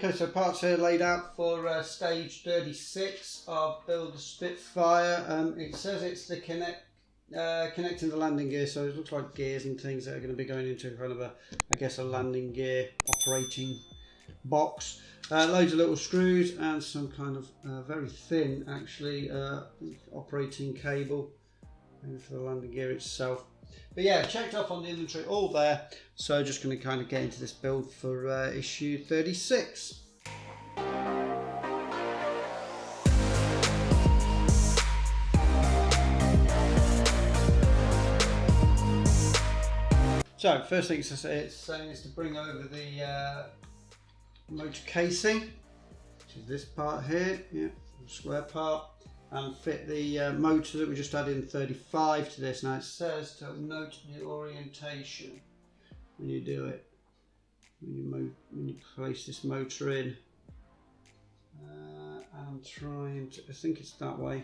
Okay, so parts here laid out for stage 36 of Build the Spitfire. It says it's the connecting the landing gear, so it looks like gears and things that are going to be going into kind of a, I guess, a landing gear operating box. Loads of little screws and some kind of very thin, actually, operating cable for the landing gear itself. But yeah, checked off on the inventory, all there. So just going to kind of get into this build for issue 36. So first thing it's saying is to bring over the motor casing, which is this part here, yeah, the square part, and fit the motor that we just added in 35 to this. Now it says to note the orientation when you do it, when you place this motor in. I'm trying to, I think it's that way.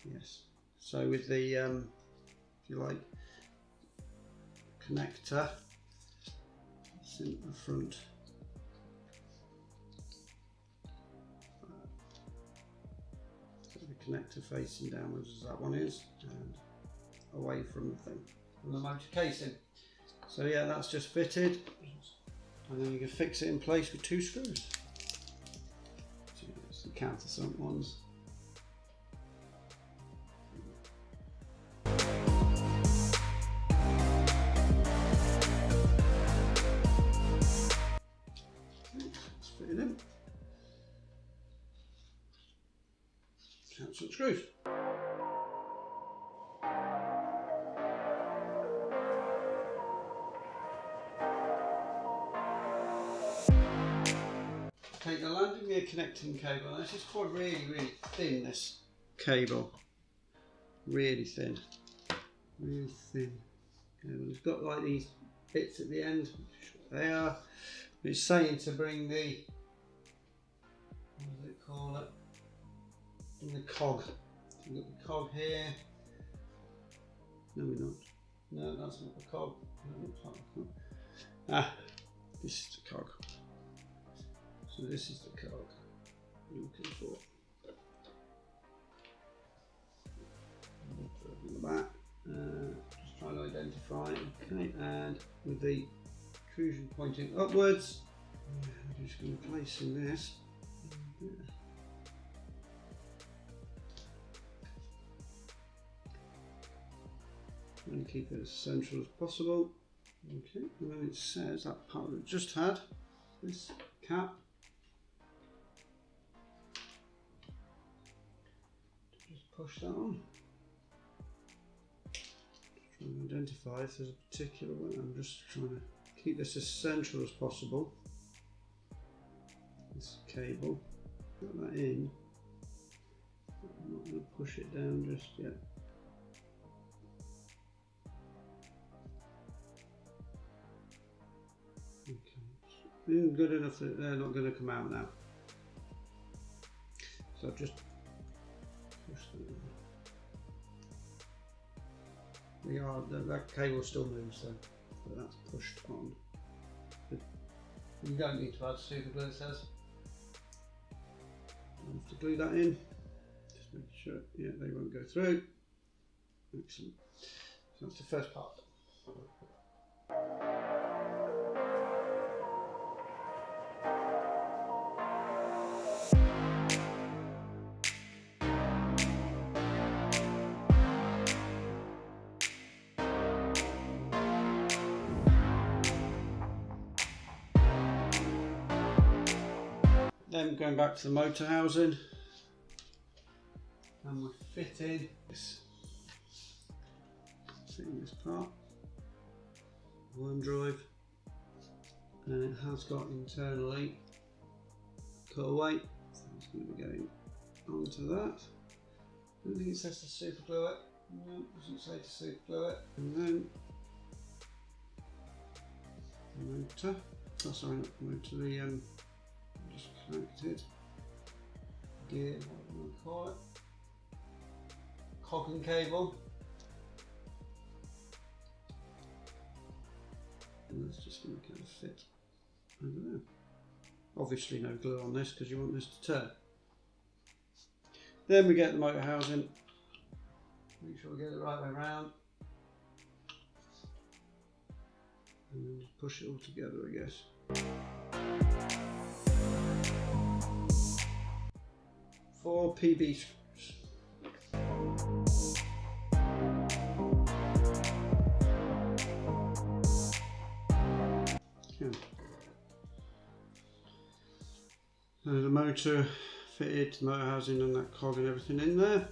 Yes. So with the, if you like, connector, it's in the front. Connector facing downwards as that one is, and away from the thing, from the motor casing. So yeah, that's just fitted, and then you can fix it in place with 2 screws. So some countersunk ones. Let's fit it in. Some screws. Take the landing gear connecting cable. Now this is quite really thin, this cable. Really thin. Really thin. And it's got like these bits at the end, they are. It's saying to bring the, what does it call it? The cog. So we've got the cog here. No, we're not. No, that's not the cog. No, looks like the cog. Ah, this is the cog. So this is the cog you're looking for. In the back. Just trying to identify. Okay, and with the extrusion pointing upwards, I'm just going to place in this. And keep it as central as possible. Okay, and then it says that part that we just had, this cap. Just push that on. Just trying to identify if there's a particular one. I'm just trying to keep this as central as possible. This cable, put that in. I'm not going to push it down just yet. Good enough that they're not going to come out now. So I've just pushed them. That cable still moves, so that's pushed on. But you don't need to add super glue, it says. I have to glue that in. Just make sure, yeah, they won't go through. Excellent. So that's the first part. Then going back to the motor housing, and we're fitting this part, worm drive, and it has got internally cutaway, so it's going to be going onto that. I don't think it says to super glue it. No, it doesn't say to super glue it. And then the motor, oh sorry, not the motor, the just connected gear, what do you want to call it? Cog and cable. And that's just going to kind of fit over there. Obviously no glue on this because you want this to turn. Then we get the motor housing. Make sure we get it the right way around. And then just push it all together, I guess. 4 PB screws. Okay. There's the motor fitted, motor housing and that cog and everything in there.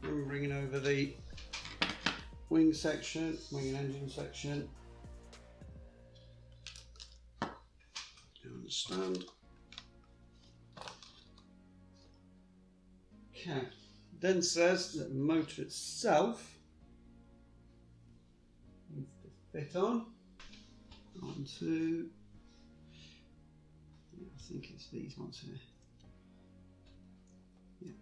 I'm bringing over the wing section, wing and engine section. You understand? Okay. Then says that the motor itself needs to fit onto, I think it's these ones here. Yeah.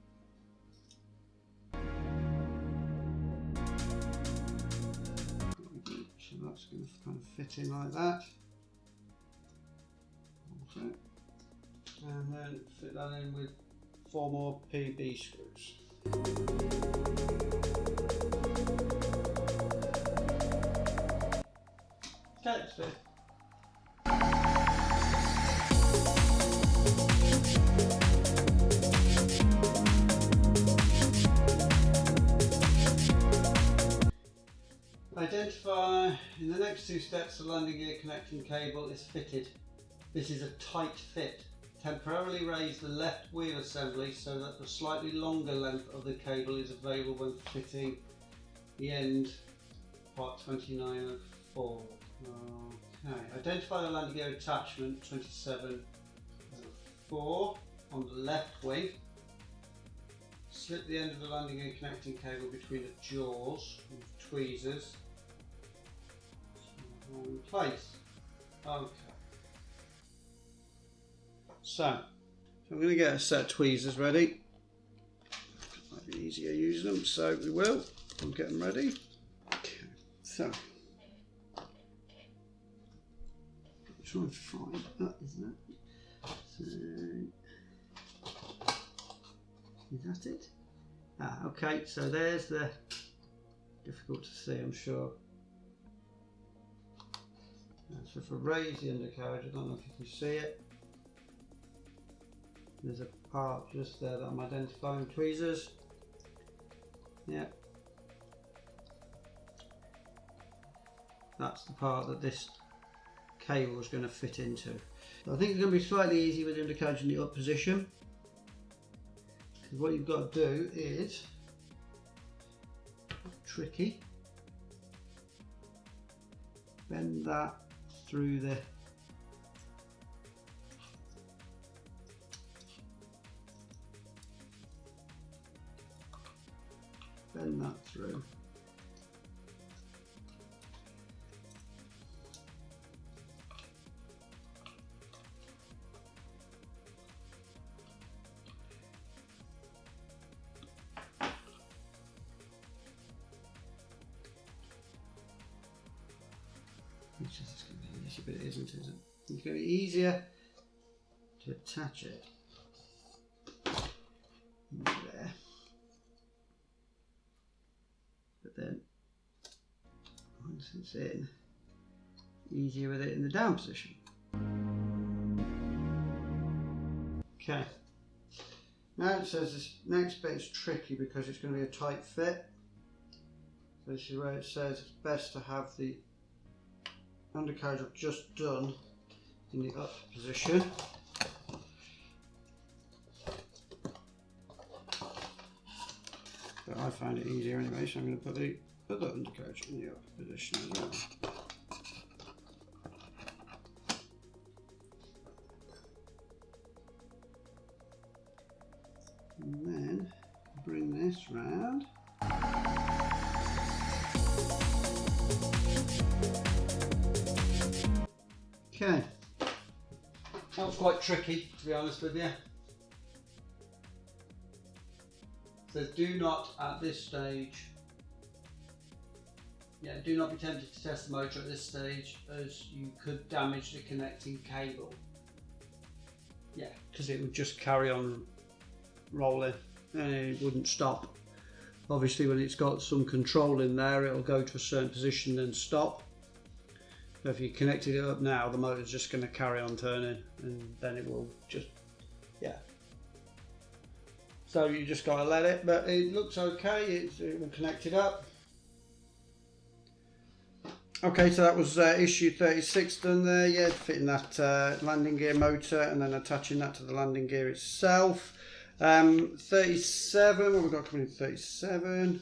So that's going to kind of fit in like that. Okay. And then fit that in with 4 more PB screws. That's it. Identify in the next 2 steps the landing gear connecting cable is fitted. This is a tight fit. Temporarily raise the left wheel assembly so that the slightly longer length of the cable is available when fitting the end part 29 of 4. Okay, identify the landing gear attachment 27 of 4 on the left wing. Slip the end of the landing gear connecting cable between the jaws with tweezers in place. Okay. So I'm going to get a set of tweezers ready. Might be easier using them, so we will. We'll get them ready. Okay. So try and find that, isn't it? So is that it? Ah, okay. So there's the, difficult to see, I'm sure. So if I raise the undercarriage, I don't know if you can see it. There's a part just there that I'm identifying tweezers. Yeah. That's the part that this cable is going to fit into. So I think it's going to be slightly easy with the undercarriage in the up position. Because what you've got to do is, tricky, bend that through the bend that through. Which is going to be easy, but it isn't, is it? It's going to be easier to attach it there. But then, once it's in, easier with it in the down position. Okay. Now it says this next bit is tricky because it's going to be a tight fit. So this is where it says it's best to have the undercarriage I've just done in the up position. But I find it easier anyway, so I'm going to put the other undercarriage in the up position as well. And then bring this round. Okay, that was quite tricky, to be honest with you. So says do not at this stage. Yeah, do not be tempted to test the motor at this stage as you could damage the connecting cable. Yeah, because it would just carry on rolling and it wouldn't stop. Obviously when it's got some control in there, it'll go to a certain position and stop. So if you connected it up now, the motor's just going to carry on turning and then it will just, yeah. So you just got to let it, but it looks okay, it will connect it up. Okay, so that was issue 36 done there, yeah, fitting that landing gear motor and then attaching that to the landing gear itself. 37, what we've got coming in 37,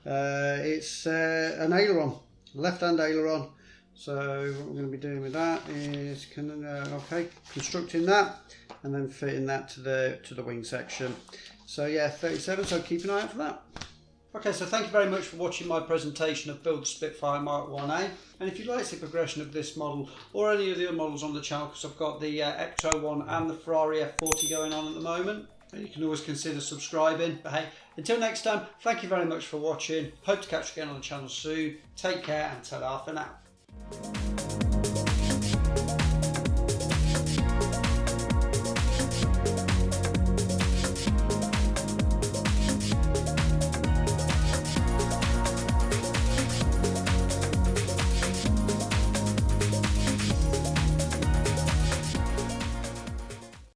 it's an aileron, left-hand aileron. So what we're going to be doing with that is constructing that and then fitting that to the wing section. So yeah, 37, so keep an eye out for that. Okay, so thank you very much for watching my presentation of Build the Spitfire Mk1A. And if you'd like to see the progression of this model or any of the other models on the channel, because I've got the Ecto one and the Ferrari F40 going on at the moment, you can always consider subscribing. But hey, until next time, thank you very much for watching. Hope to catch you again on the channel soon. Take care and ta-da for now.